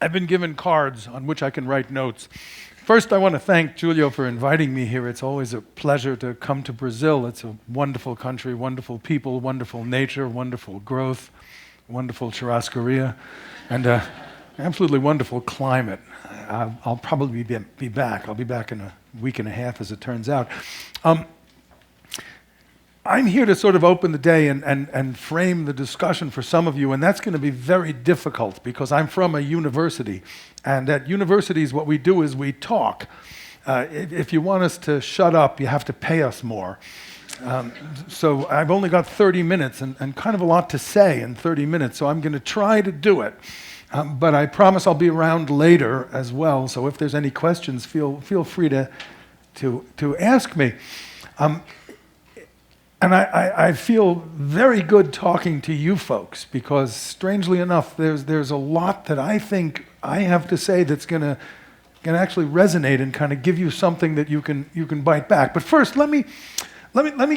I've been given cards on which I can write notes. First, I want to thank Giulio for inviting me here. It's always a pleasure to come to Brazil. It's a wonderful country, wonderful people, wonderful nature, wonderful growth, wonderful churrascaria, and absolutely wonderful climate. I'll probably be back. I'll be back in a week and a half, as it turns out. I'm here to sort of open the day and frame the discussion for some of you, and that's going to be very difficult because I'm from a university, and at universities what we do is we talk. If you want us to shut up, you have to pay us more. So I've only got 30 minutes and kind of a lot to say in 30 minutes, so I'm going to try to do it. But I promise I'll be around later as well, so if there's any questions, feel free to ask me. And I feel very good talking to you folks because, strangely enough, there's a lot that I think I have to say that's going to actually resonate and kind of give you something that you can bite back. But first, let me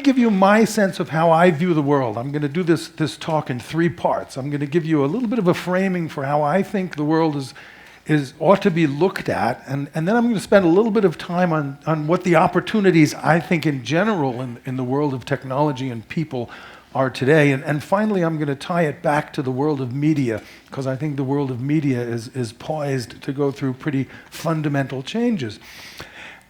give you my sense of how I view the world. I'm going to do this talk in 3 parts. I'm going to give you a little bit of a framing for how I think the world ought to be looked at, and then I'm going to spend a little bit of time on what the opportunities I think in general in the world of technology and people are today. And finally, I'm going to tie it back to the world of media, because I think the world of media is poised to go through pretty fundamental changes.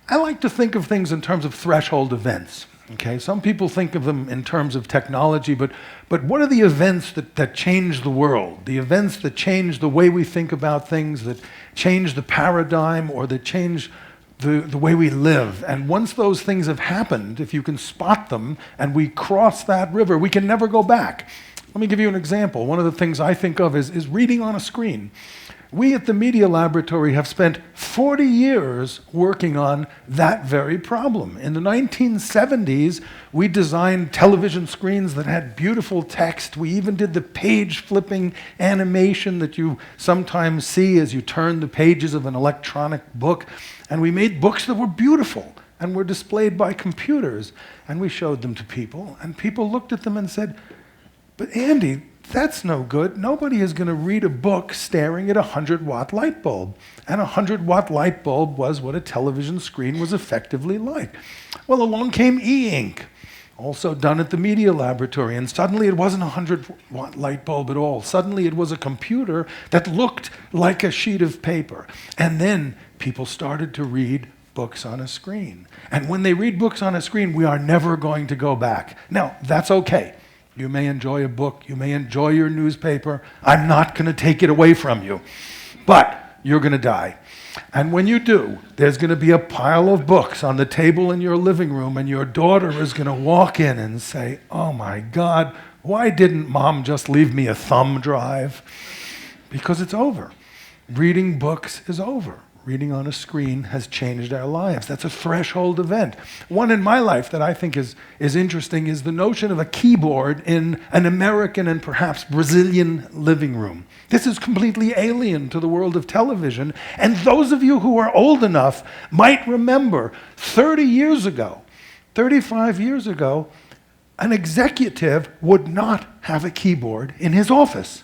I like to think of things in terms of threshold events. Okay, some people think of them in terms of technology, but what are the events that change the world? The events that change the way we think about things, that change the paradigm, or that change the way we live. And once those things have happened, if you can spot them and we cross that river, we can never go back. Let me give you an example. One of the things I think of is reading on a screen. We at the Media Laboratory have spent 40 years working on that very problem. In the 1970s, we designed television screens that had beautiful text. We even did the page-flipping animation that you sometimes see as you turn the pages of an electronic book. And we made books that were beautiful and were displayed by computers. And we showed them to people, and people looked at them and said, "But Andy, that's no good. Nobody is going to read a book staring at a 100-watt light bulb." And a 100-watt light bulb was what a television screen was effectively like. Well, along came e-ink, also done at the Media Laboratory, and suddenly it wasn't a 100-watt light bulb at all. Suddenly it was a computer that looked like a sheet of paper. And then people started to read books on a screen. And when they read books on a screen, we are never going to go back. Now, that's okay. You may enjoy a book, you may enjoy your newspaper. I'm not going to take it away from you, but you're going to die. And when you do, there's going to be a pile of books on the table in your living room, and your daughter is going to walk in and say, "Oh my God, why didn't Mom just leave me a thumb drive?" Because it's over. Reading books is over. Reading on a screen has changed our lives. That's a threshold event. One in my life that I think is interesting is the notion of a keyboard in an American and perhaps Brazilian living room. This is completely alien to the world of television, and those of you who are old enough might remember 30 years ago, 35 years ago, an executive would not have a keyboard in his office.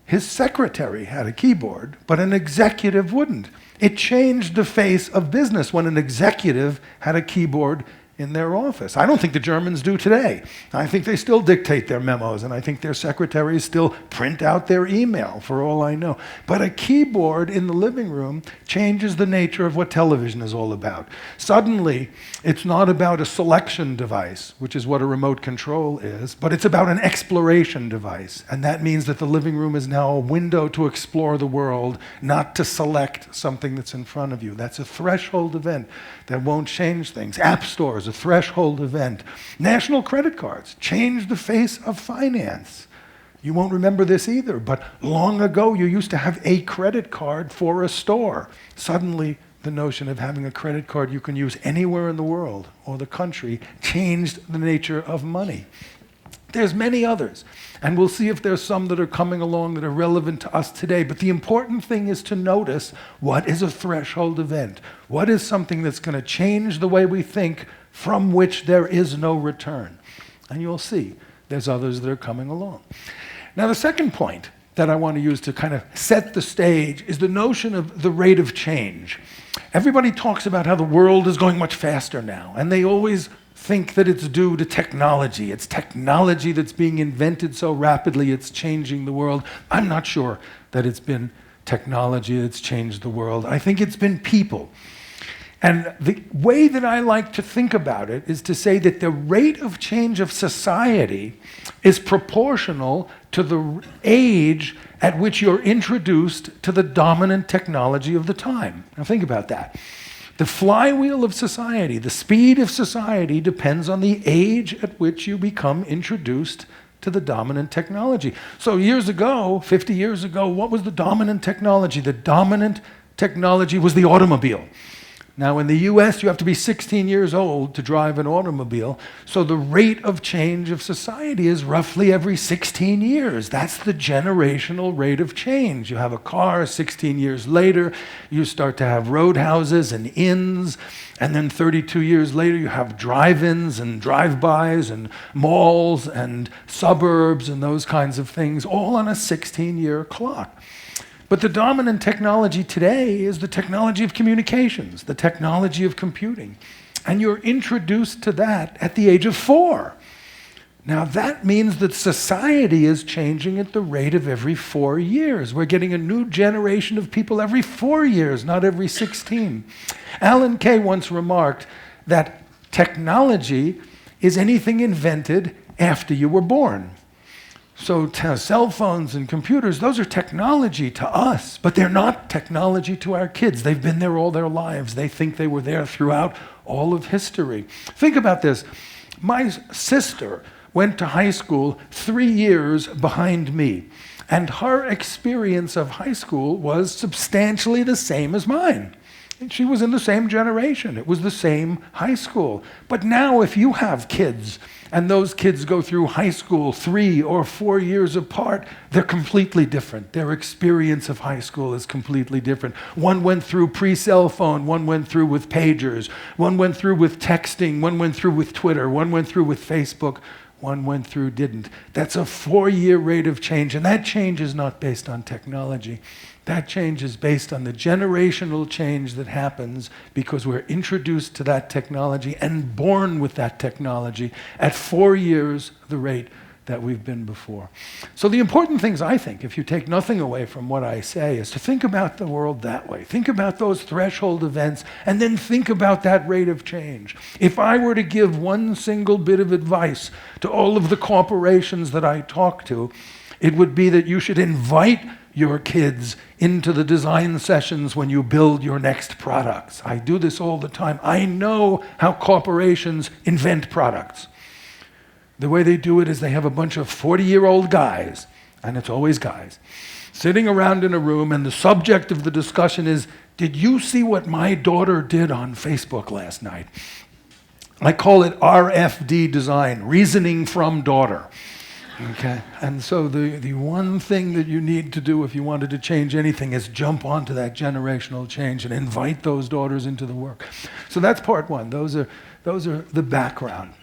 His secretary had a keyboard, but an executive wouldn't. It changed the face of business when an executive had a keyboard in their office. I don't think the Germans do today. I think they still dictate their memos, and I think their secretaries still print out their email, for all I know. But a keyboard in the living room changes the nature of what television is all about. Suddenly, it's not about a selection device, which is what a remote control is, but it's about an exploration device. And that means that the living room is now a window to explore the world, not to select something that's in front of you. That's a threshold event that won't change things. App stores, a threshold event. National credit cards changed the face of finance. You won't remember this either, but long ago you used to have a credit card for a store. Suddenly, the notion of having a credit card you can use anywhere in the world or the country changed the nature of money. There's many others, and we'll see if there's some that are coming along that are relevant to us today. But the important thing is to notice what is a threshold event. What is something that's going to change the way we think, from which there is no return? And you'll see there's others that are coming along. Now, the second point that I want to use to kind of set the stage is the notion of the rate of change. Everybody talks about how the world is going much faster now, and they always think that it's due to technology. It's technology that's being invented so rapidly, it's changing the world. I'm not sure that it's been technology that's changed the world. I think it's been people. And the way that I like to think about it is to say that the rate of change of society is proportional to the age at which you're introduced to the dominant technology of the time. Now think about that. The flywheel of society, the speed of society, depends on the age at which you become introduced to the dominant technology. So years ago, 50 years ago, what was the dominant technology? The dominant technology was the automobile. Now in the US, you have to be 16 years old to drive an automobile, so the rate of change of society is roughly every 16 years. That's the generational rate of change. You have a car, 16 years later, you start to have roadhouses and inns, and then 32 years later, you have drive-ins and drive-bys and malls and suburbs and those kinds of things, all on a 16-year clock. But the dominant technology today is the technology of communications, the technology of computing. And you're introduced to that at the age of 4. Now that means that society is changing at the rate of every 4 years. We're getting a new generation of people every 4 years, not every 16. Alan Kay once remarked that technology is anything invented after you were born. So cell phones and computers, those are technology to us, but they're not technology to our kids. They've been there all their lives. They think they were there throughout all of history. Think about this. My sister went to high school 3 years behind me, and her experience of high school was substantially the same as mine. And she was in the same generation. It was the same high school. But now if you have kids, and those kids go through high school 3 or 4 years apart, they're completely different. Their experience of high school is completely different. One went through pre-cell phone, one went through with pagers, one went through with texting, one went through with Twitter, one went through with Facebook, one went through didn't. That's a 4-year rate of change, and that change is not based on technology. That change is based on the generational change that happens because we're introduced to that technology and born with that technology at 4 years the rate that we've been before. So the important things, I think, if you take nothing away from what I say, is to think about the world that way. Think about those threshold events, and then think about that rate of change. If I were to give one single bit of advice to all of the corporations that I talk to, it would be that you should invite your kids into the design sessions when you build your next products. I do this all the time. I know how corporations invent products. The way they do it is they have a bunch of 40-year-old guys, and it's always guys, sitting around in a room, and the subject of the discussion is, did you see what my daughter did on Facebook last night? I call it RFD design, reasoning from daughter. Okay, and so the one thing that you need to do if you wanted to change anything is jump onto that generational change and invite those daughters into the work. So that's part one. Those are the background.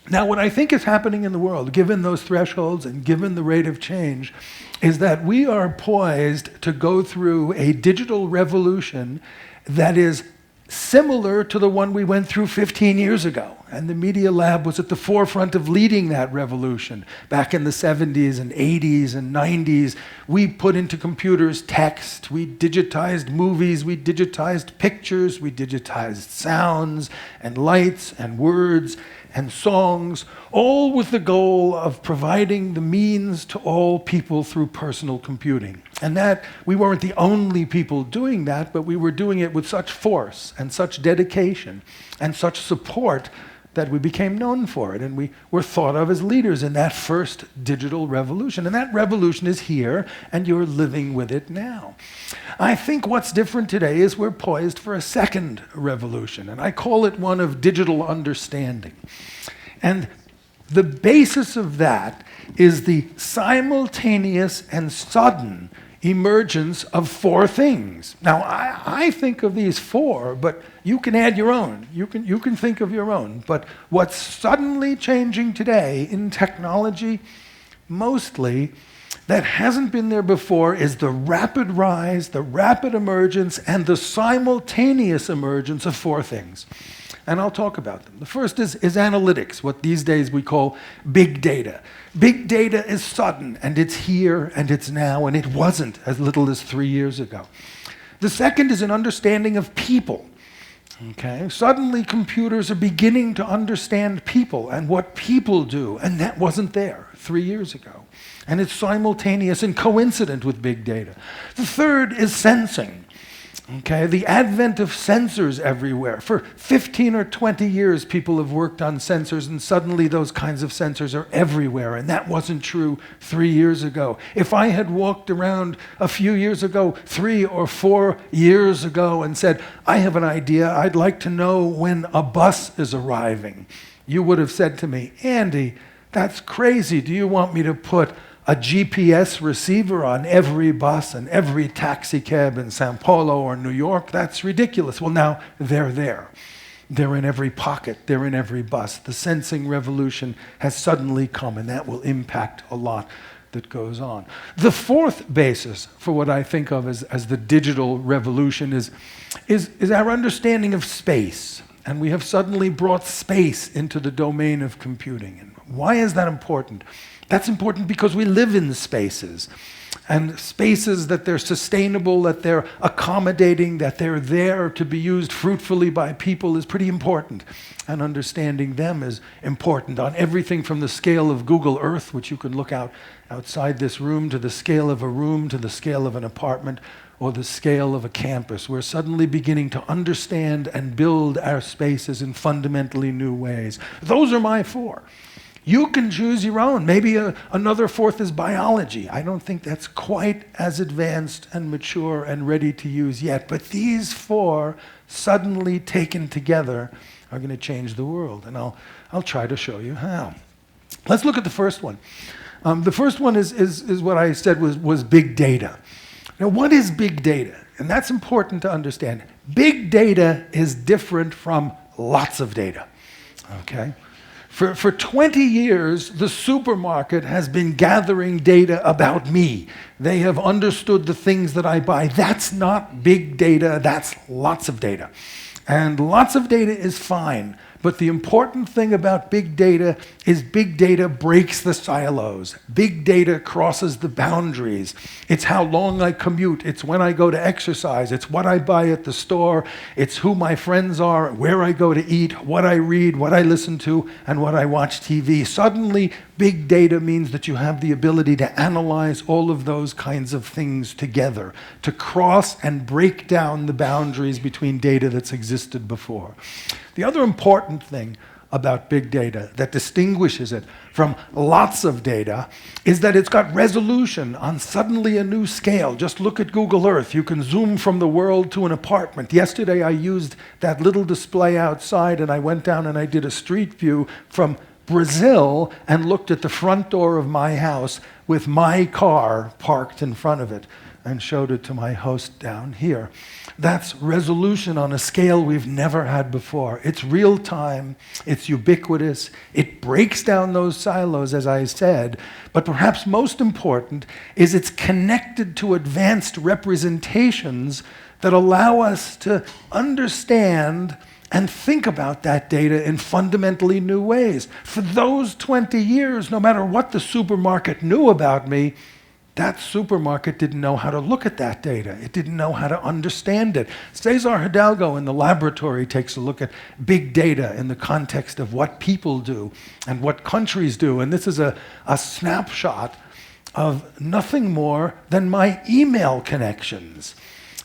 Now, what I think is happening in the world, given those thresholds and given the rate of change, is that we are poised to go through a digital revolution that is similar to the one we went through 15 years ago. And the Media Lab was at the forefront of leading that revolution. Back in the 70s and 80s and 90s, we put into computers text, we digitized movies, we digitized pictures, we digitized sounds and lights and words and songs, all with the goal of providing the means to all people through personal computing. And that we weren't the only people doing that, but we were doing it with such force and such dedication and such support that we became known for it, and we were thought of as leaders in that first digital revolution. And that revolution is here, and you're living with it now. I think what's different today is we're poised for a second revolution, and I call it one of digital understanding. And the basis of that is the simultaneous and sudden emergence of 4 things. Now, I think of these 4, but you can add your own. You can think of your own. But what's suddenly changing today in technology, mostly that hasn't been there before is the rapid rise, the rapid emergence, and the simultaneous emergence of four things. And I'll talk about them. The first is analytics, what these days we call big data. Big data is sudden, and it's here, and it's now, and it wasn't as little as 3 years ago. The second is an understanding of people. Okay? Suddenly computers are beginning to understand people and what people do, and that wasn't there 3 years ago. And it's simultaneous and coincident with big data. The third is sensing. Okay, the advent of sensors everywhere. For 15 or 20 years, people have worked on sensors, and suddenly those kinds of sensors are everywhere, and that wasn't true 3 years ago. If I had walked around a few years ago, 3 or 4 years ago, and said, I have an idea, I'd like to know when a bus is arriving, you would have said to me, Andy, that's crazy. Do you want me to put a GPS receiver on every bus and every taxi cab in Sao Paulo or New York? That's ridiculous. Well, now they're there. They're in every pocket. They're in every bus. The sensing revolution has suddenly come, and that will impact a lot that goes on. The fourth basis for what I think of as the digital revolution is our understanding of space. And we have suddenly brought space into the domain of computing. And why is that important? That's important because we live in spaces, and spaces that they're sustainable, that they're accommodating, that they're there to be used fruitfully by people is pretty important. And understanding them is important on everything from the scale of Google Earth, which you can look outside this room, to the scale of a room, to the scale of an apartment, or the scale of a campus. We're suddenly beginning to understand and build our spaces in fundamentally new ways. Those are my four. You can choose your own. Maybe another fourth is biology. I don't think that's quite as advanced and mature and ready to use yet. But these four, suddenly taken together, are going to change the world. And I'll try to show you how. Let's look at the first one. The first one is what I said was big data. Now, what is big data? And that's important to understand. Big data is different from lots of data. Okay? For 20 years, the supermarket has been gathering data about me. They have understood the things that I buy. That's not big data, that's lots of data. And lots of data is fine. But the important thing about big data is big data breaks the silos. Big data crosses the boundaries. It's how long I commute. It's when I go to exercise. It's what I buy at the store. It's who my friends are, where I go to eat, what I read, what I listen to, and what I watch TV. Suddenly, big data means that you have the ability to analyze all of those kinds of things together, to cross and break down the boundaries between data that's existed before. The other important thing about big data that distinguishes it from lots of data is that it's got resolution on suddenly a new scale. Just look at Google Earth. You can zoom from the world to an apartment. Yesterday I used that little display outside, and I went down and I did a street view from Brazil and looked at the front door of my house with my car parked in front of it and showed it to my host down here. That's resolution on a scale we've never had before. It's real time, it's ubiquitous, it breaks down those silos, as I said, but perhaps most important is it's connected to advanced representations that allow us to understand and think about that data in fundamentally new ways. For those 20 years, no matter what the supermarket knew about me, that supermarket didn't know how to look at that data. It didn't know how to understand it. Cesar Hidalgo in the laboratory takes a look at big data in the context of what people do and what countries do. And this is a snapshot of nothing more than my email connections,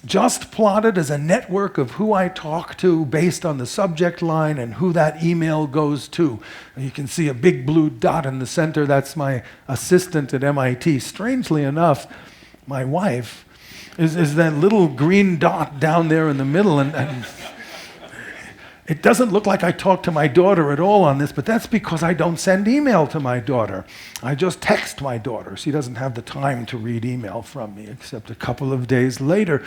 just plotted as a network of who I talk to based on the subject line and who that email goes to. You can see a big blue dot in the center. That's my assistant at MIT. Strangely enough, my wife is that little green dot down there in the middle, and it doesn't look like I talk to my daughter at all on this, but that's because I don't send email to my daughter. I just text my daughter. She doesn't have the time to read email from me, except a couple of days later.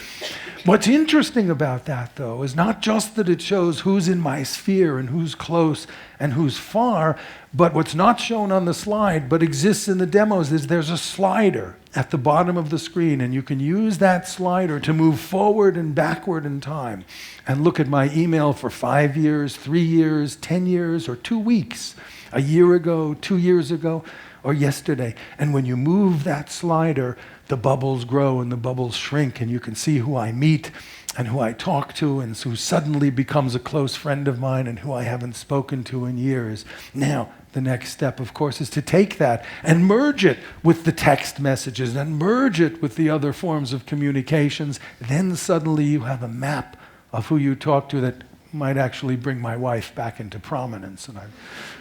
What's interesting about that, though, is not just that it shows who's in my sphere and who's close and who's far, But what's not shown on the slide, but exists in the demos, is there's a slider at the bottom of the screen, and you can use that slider to move forward and backward in time and look at my email for 5 years, 3 years, 10 years, or 2 weeks, a year ago, 2 years ago, or yesterday. And when you move that slider, the bubbles grow and the bubbles shrink, and you can see who I meet and who I talk to and who suddenly becomes a close friend of mine and who I haven't spoken to in years. Now, the next step, of course, is to take that and merge it with the text messages and merge it with the other forms of communications. Then suddenly you have a map of who you talk to that might actually bring my wife back into prominence, and I'm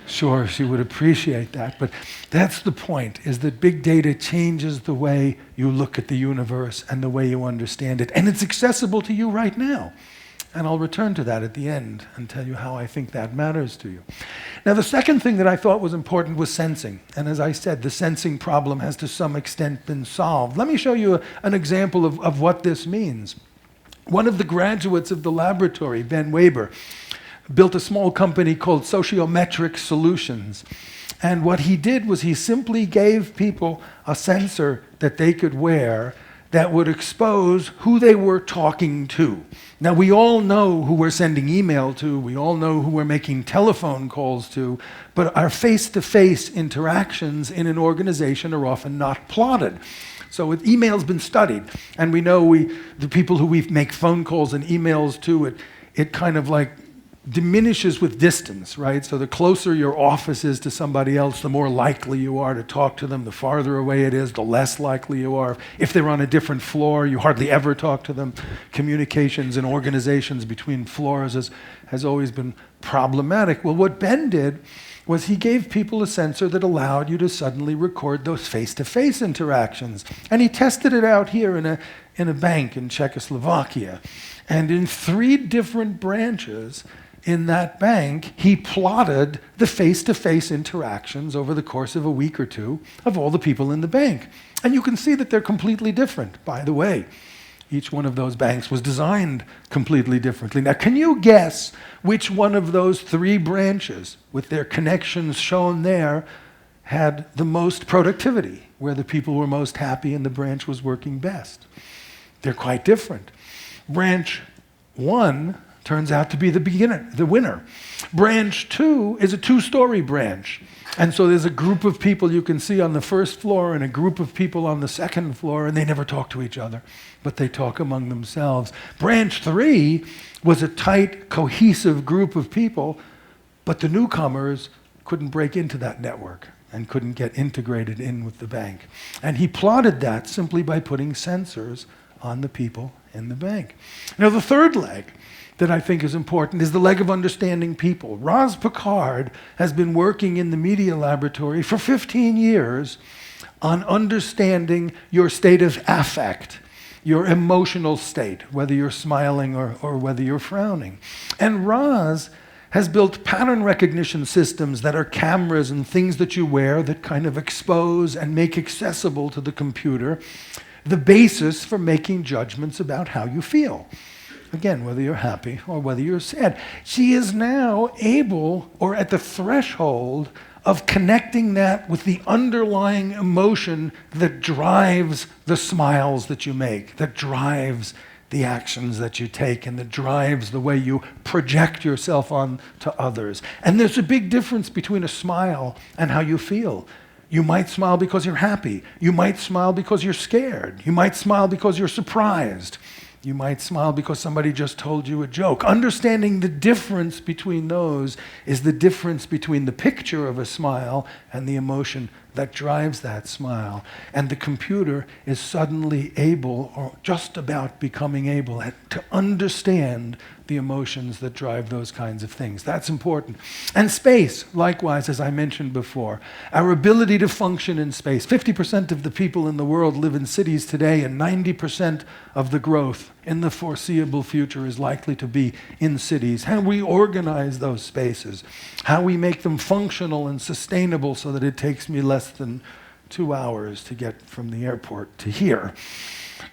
sure she would appreciate that. But that's the point, is that big data changes the way you look at the universe and the way you understand it. And it's accessible to you right now. And I'll return to that at the end and tell you how I think that matters to you. Now, the second thing that I thought was important was sensing. And as I said, the sensing problem has to some extent been solved. Let me show you an example of what this means. One of the graduates of the laboratory, Ben Weber, built a small company called Sociometric Solutions. And what he did was he simply gave people a sensor that they could wear that would expose who they were talking to. Now, we all know who we're sending email to, we all know who we're making telephone calls to, but our face-to-face interactions in an organization are often not plotted. So email's been studied, and we know the people who we make phone calls and emails to, it kind of like diminishes with distance, right? So the closer your office is to somebody else, the more likely you are to talk to them. The farther away it is, the less likely you are. If they're on a different floor, you hardly ever talk to them. Communications in organizations between floors has always been problematic. Well, what Ben did was he gave people a sensor that allowed you to suddenly record those face-to-face interactions. And he tested it out here in a bank in Czechoslovakia. And in 3 different branches in that bank, he plotted the face-to-face interactions over the course of a week or 2 of all the people in the bank. And you can see that they're completely different, by the way. Each one of those banks was designed completely differently. Now, can you guess which one of those 3 branches, with their connections shown there, had the most productivity, where the people were most happy and the branch was working best? They're quite different. Branch 1 turns out to be the winner. Branch 2 is a 2-story branch. And so there's a group of people you can see on the first floor and a group of people on the second floor, and they never talk to each other, but they talk among themselves. Branch 3 was a tight, cohesive group of people, but the newcomers couldn't break into that network and couldn't get integrated in with the bank. And he plotted that simply by putting sensors on the people in the bank. Now, the third leg that I think is important is the leg of understanding people. Roz Picard has been working in the media laboratory for 15 years on understanding your state of affect, your emotional state, whether you're smiling or whether you're frowning. And Roz has built pattern recognition systems that are cameras and things that you wear that kind of expose and make accessible to the computer the basis for making judgments about how you feel. Again, whether you're happy or whether you're sad. She is now able, or at the threshold, of connecting that with the underlying emotion that drives the smiles that you make, that drives the actions that you take, and that drives the way you project yourself on to others. And there's a big difference between a smile and how you feel. You might smile because you're happy. You might smile because you're scared. You might smile because you're surprised. You might smile because somebody just told you a joke. Understanding the difference between those is the difference between the picture of a smile and the emotion that drives that smile. And the computer is suddenly able, or just about becoming able, to understand the emotions that drive those kinds of things. That's important. And space, likewise, as I mentioned before. Our ability to function in space. 50% of the people in the world live in cities today, and 90% of the growth in the foreseeable future is likely to be in cities. How we organize those spaces, how we make them functional and sustainable so that it takes me less than 2 hours to get from the airport to here.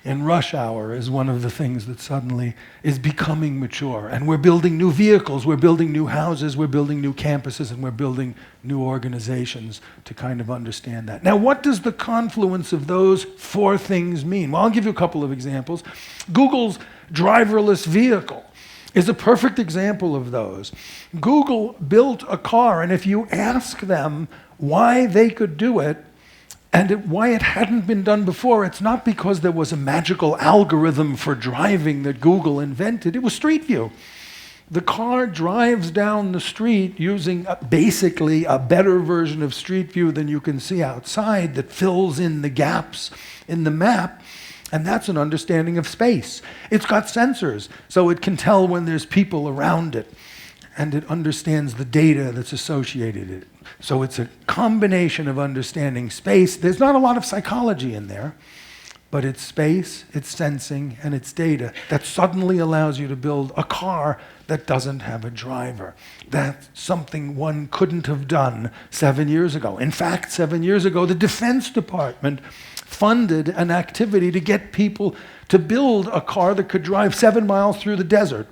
in rush hour is one of the things that suddenly is becoming mature. And we're building new vehicles, we're building new houses, we're building new campuses, and we're building new organizations to kind of understand that. Now, what does the confluence of those four things mean? Well, I'll give you a couple of examples. Google's driverless vehicle is a perfect example of those. Google built a car, and if you ask them why they could do it, and why it hadn't been done before, it's not because there was a magical algorithm for driving that Google invented. It was Street View. The car drives down the street using basically a better version of Street View than you can see outside that fills in the gaps in the map, and that's an understanding of space. It's got sensors, so it can tell when there's people around it, and it understands the data that's associated with it. So it's a combination of understanding space. There's not a lot of psychology in there, but it's space, it's sensing, and it's data that suddenly allows you to build a car that doesn't have a driver. That's something one couldn't have done 7 years ago. In fact, 7 years ago, the Defense Department funded an activity to get people to build a car that could drive 7 miles through the desert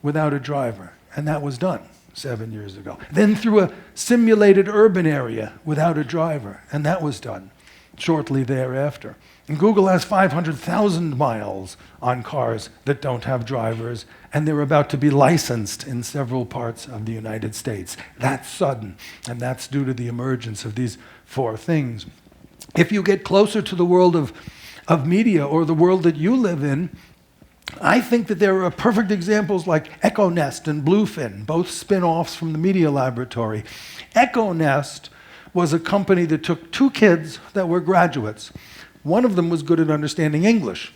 without a driver. And that was done 7 years ago. Then through a simulated urban area without a driver, and that was done shortly thereafter. And Google has 500,000 miles on cars that don't have drivers, and they're about to be licensed in several parts of the United States. That's sudden, and that's due to the emergence of these four things. If you get closer to the world of media or the world that you live in, I think that there are perfect examples like EchoNest and Bluefin, both spin-offs from the Media Laboratory. EchoNest was a company that took two kids that were graduates. One of them was good at understanding English.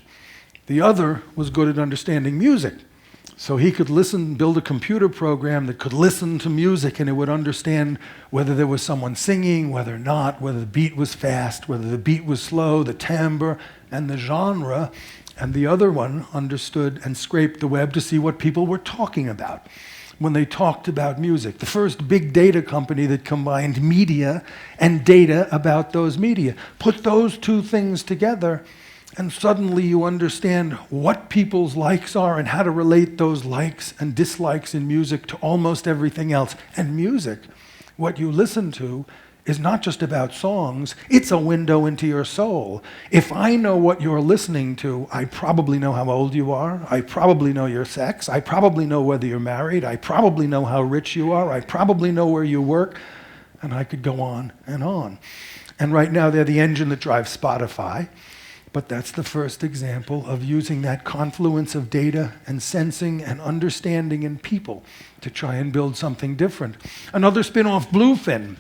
The other was good at understanding music. So he could build a computer program that could listen to music, and it would understand whether there was someone singing, whether not, whether the beat was fast, whether the beat was slow, the timbre, and the genre. And the other one understood and scraped the web to see what people were talking about when they talked about music. The first big data company that combined media and data about those media. Put those two things together, and suddenly you understand what people's likes are and how to relate those likes and dislikes in music to almost everything else. And music, what you listen to, is not just about songs, it's a window into your soul. If I know what you're listening to, I probably know how old you are, I probably know your sex, I probably know whether you're married, I probably know how rich you are, I probably know where you work, and I could go on and on. And right now they're the engine that drives Spotify, but that's the first example of using that confluence of data and sensing and understanding in people to try and build something different. Another spin-off, Bluefin,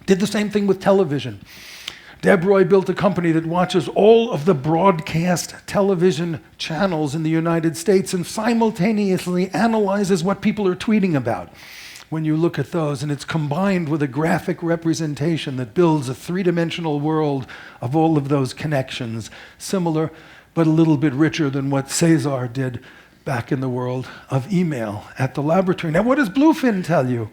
did the same thing with television. Deb Roy built a company that watches all of the broadcast television channels in the United States and simultaneously analyzes what people are tweeting about when you look at those. And it's combined with a graphic representation that builds a three-dimensional world of all of those connections, similar but a little bit richer than what Cesar did back in the world of email at the laboratory. Now, what does Bluefin tell you?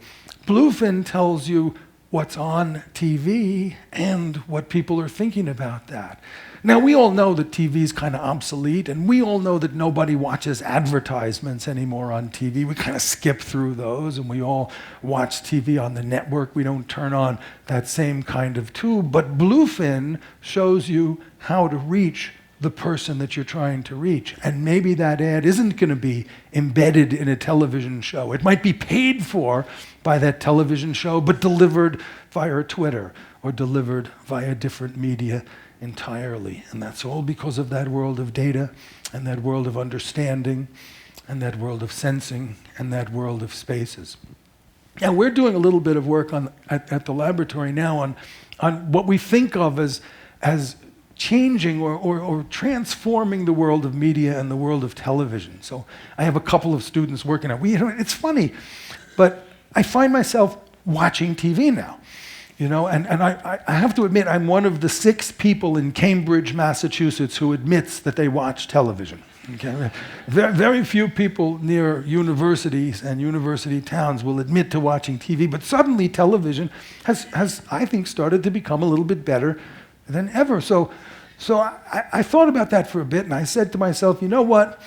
Bluefin tells you what's on TV and what people are thinking about that. Now, we all know that TV is kind of obsolete, and we all know that nobody watches advertisements anymore on TV. We kind of skip through those, and we all watch TV on the network. We don't turn on that same kind of tube. But Bluefin shows you how to reach the person that you're trying to reach. And maybe that ad isn't going to be embedded in a television show. It might be paid for by that television show, but delivered via Twitter or delivered via different media entirely. And that's all because of that world of data and that world of understanding and that world of sensing and that world of spaces. Now, we're doing a little bit of work at the laboratory now on what we think of as changing or transforming the world of media and the world of television. So I have a couple of students working on it. It's funny, but I find myself watching TV now. And I have to admit, I'm one of the 6 people in Cambridge, Massachusetts, who admits that they watch television. Okay? Very few people near universities and university towns will admit to watching TV, but suddenly television has I think, started to become a little bit better than ever. So So I thought about that for a bit, and I said to myself, you know what?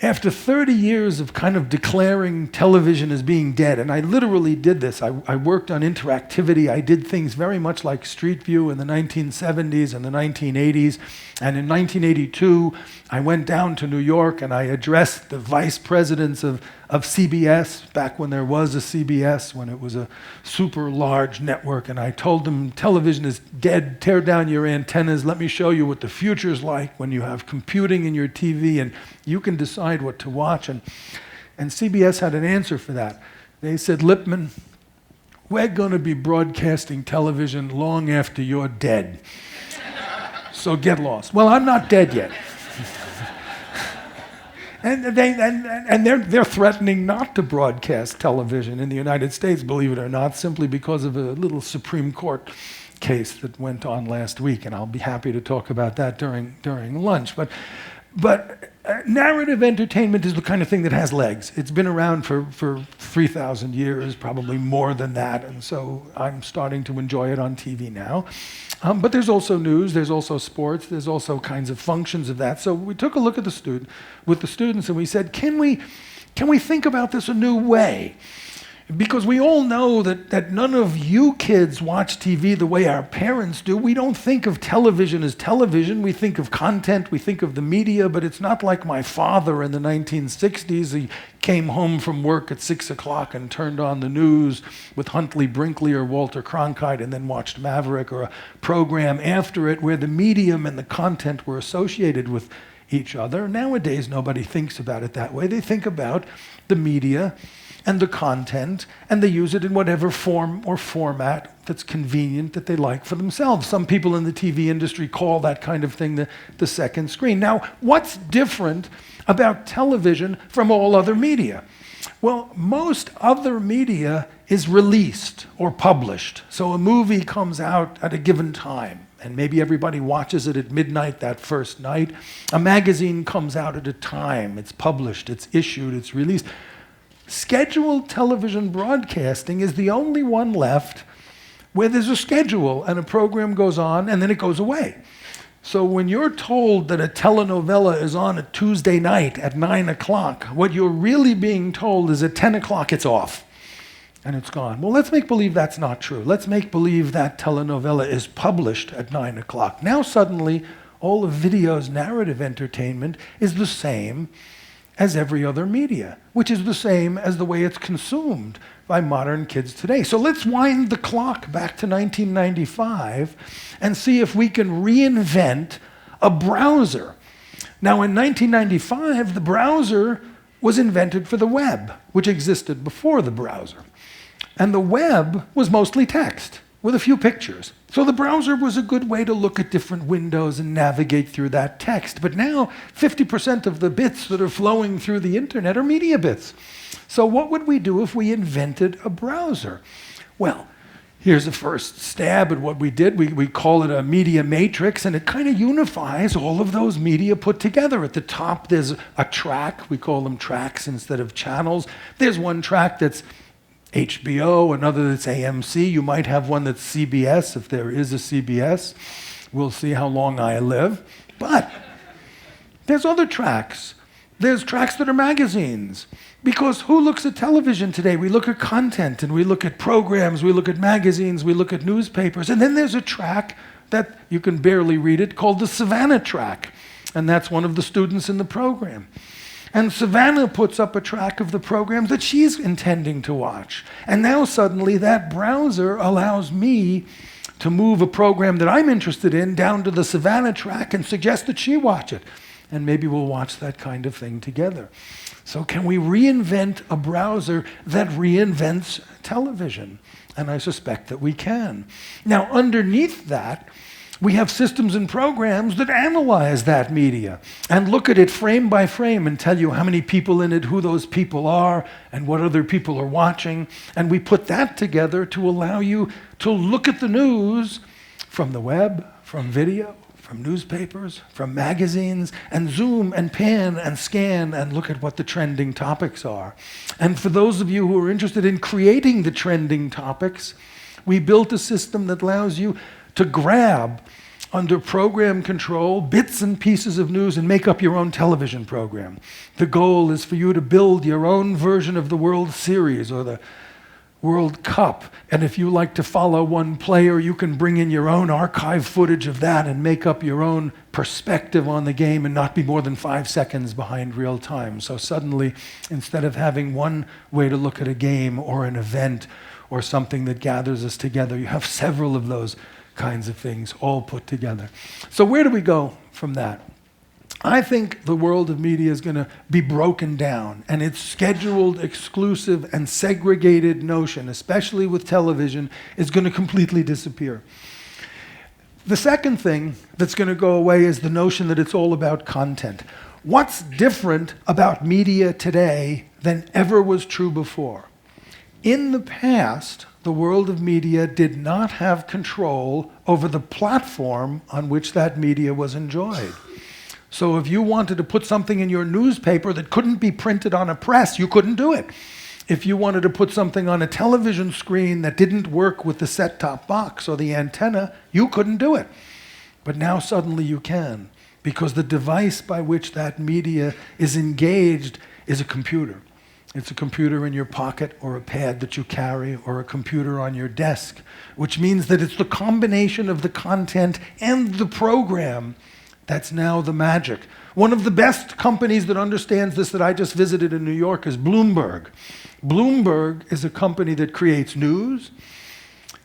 After 30 years of kind of declaring television as being dead, and I literally did this. I worked on interactivity. I did things very much like Street View in the 1970s and the 1980s. And in 1982, I went down to New York and I addressed the vice presidents of CBS, back when there was a CBS, when it was a super large network. And I told them, television is dead. Tear down your antennas. Let me show you what the future's like when you have computing in your TV and you can decide what to watch. And CBS had an answer for that. They said, Lippman, we're going to be broadcasting television long after you're dead. So get lost. Well, I'm not dead yet. And they're threatening not to broadcast television in the United States, believe it or not, simply because of a little Supreme Court case that went on last week, and I'll be happy to talk about that during lunch. But narrative entertainment is the kind of thing that has legs. It's been around for 3,000 years, probably more than that, and so I'm starting to enjoy it on TV now. But there's also news, there's also sports, there's also kinds of functions of that. So we took a look at the students and we said, can we think about this a new way? Because we all know that none of you kids watch TV the way our parents do. We don't think of television as television. We think of content, we think of the media, but it's not like my father in the 1960s. He came home from work at 6 o'clock and turned on the news with Huntley Brinkley or Walter Cronkite and then watched Maverick or a program after it where the medium and the content were associated with each other. Nowadays, nobody thinks about it that way. They think about the media and the content, and they use it in whatever form or format that's convenient that they like for themselves. Some people in the TV industry call that kind of thing the second screen. Now, what's different about television from all other media? Well, most other media is released or published. So a movie comes out at a given time, and maybe everybody watches it at midnight that first night. A magazine comes out at a time. It's published, it's issued, it's released. Scheduled television broadcasting is the only one left where there's a schedule and a program goes on and then it goes away. So when you're told that a telenovela is on a Tuesday night at 9 o'clock, what you're really being told is at 10 o'clock it's off and it's gone. Well, let's make believe that's not true. Let's make believe that telenovela is published at 9 o'clock. Now suddenly all of video's narrative entertainment is the same as every other media, which is the same as the way it's consumed by modern kids today. So let's wind the clock back to 1995 and see if we can reinvent a browser. Now in 1995, the browser was invented for the web, which existed before the browser. And the web was mostly text with a few pictures. So the browser was a good way to look at different windows and navigate through that text. But now 50% of the bits that are flowing through the internet are media bits. So what would we do if we invented a browser? Well, here's a first stab at what we did. We call it a media matrix, and it kind of unifies all of those media put together. At the top, there's a track. We call them tracks instead of channels. There's one track that's HBO, another that's AMC. You might have one that's CBS, if there is a CBS. We'll see how long I live. But there's other tracks. There's tracks that are magazines. Because who looks at television today? We look at content, and we look at programs, we look at magazines, we look at newspapers. And then there's a track that you can barely read it called the Savannah track. And that's one of the students in the program. And Savannah puts up a track of the programs that she's intending to watch. And now suddenly that browser allows me to move a program that I'm interested in down to the Savannah track and suggest that she watch it. And maybe we'll watch that kind of thing together. So can we reinvent a browser that reinvents television? And I suspect that we can. Now, underneath that, we have systems and programs that analyze that media and look at it frame by frame and tell you how many people in it, who those people are, and what other people are watching. And we put that together to allow you to look at the news from the web, from video, from newspapers, from magazines, and zoom and pan and scan and look at what the trending topics are. And for those of you who are interested in creating the trending topics, we built a system that allows you to grab under program control, bits and pieces of news, and make up your own television program. The goal is for you to build your own version of the World Series or the World Cup. And if you like to follow one player, you can bring in your own archive footage of that and make up your own perspective on the game and not be more than 5 seconds behind real time. So suddenly, instead of having one way to look at a game or an event or something that gathers us together, you have several of those kinds of things all put together. So where do we go from that? I think the world of media is going to be broken down, and its scheduled, exclusive, and segregated notion, especially with television, is going to completely disappear. The second thing that's going to go away is the notion that it's all about content. What's different about media today than ever was true before? In the past, the world of media did not have control over the platform on which that media was enjoyed. So if you wanted to put something in your newspaper that couldn't be printed on a press, you couldn't do it. If you wanted to put something on a television screen that didn't work with the set-top box or the antenna, you couldn't do it. But now suddenly you can, because the device by which that media is engaged is a computer. It's a computer in your pocket or a pad that you carry or a computer on your desk, which means that it's the combination of the content and the program that's now the magic. One of the best companies that understands this that I just visited in New York is Bloomberg. Bloomberg is a company that creates news,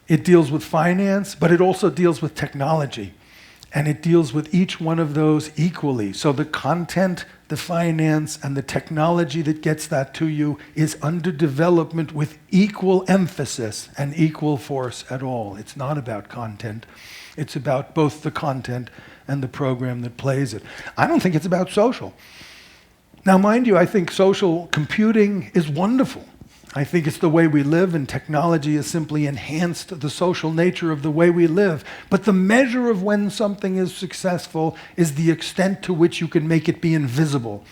it deals with finance, but it also deals with technology. And it deals with each one of those equally. So the content, the finance, and the technology that gets that to you is under development with equal emphasis and equal force at all. It's not about content. It's about both the content and the program that plays it. I don't think it's about social. Now, mind you, I think social computing is wonderful. I think it's the way we live, and technology has simply enhanced the social nature of the way we live. But the measure of when something is successful is the extent to which you can make it be invisible.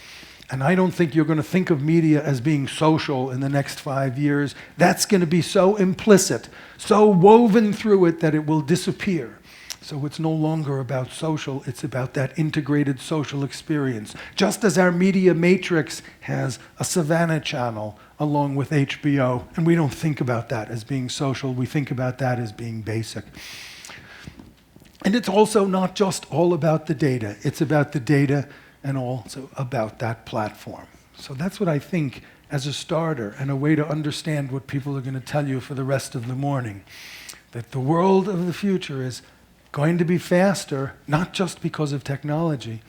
And I don't think you're going to think of media as being social in the next 5 years. That's going to be so implicit, so woven through it that it will disappear. So it's no longer about social, it's about that integrated social experience. Just as our media matrix has a Savannah channel along with HBO, and we don't think about that as being social, we think about that as being basic. And it's also not just all about the data, it's about the data and also about that platform. So that's what I think as a starter and a way to understand what people are going to tell you for the rest of the morning. That the world of the future is going to be faster, not just because of technology,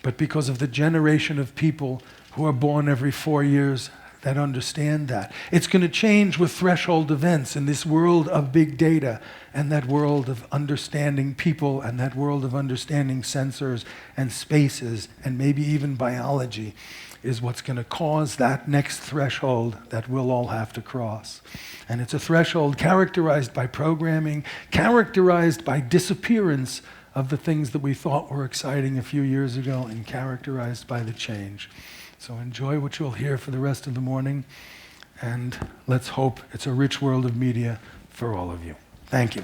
but because of the generation of people who are born every 4 years that understand that. It's going to change with threshold events in this world of big data and that world of understanding people and that world of understanding sensors and spaces and maybe even biology is what's going to cause that next threshold that we'll all have to cross. And it's a threshold characterized by programming, characterized by disappearance of the things that we thought were exciting a few years ago, and characterized by the change. So enjoy what you'll hear for the rest of the morning, and let's hope it's a rich world of media for all of you. Thank you.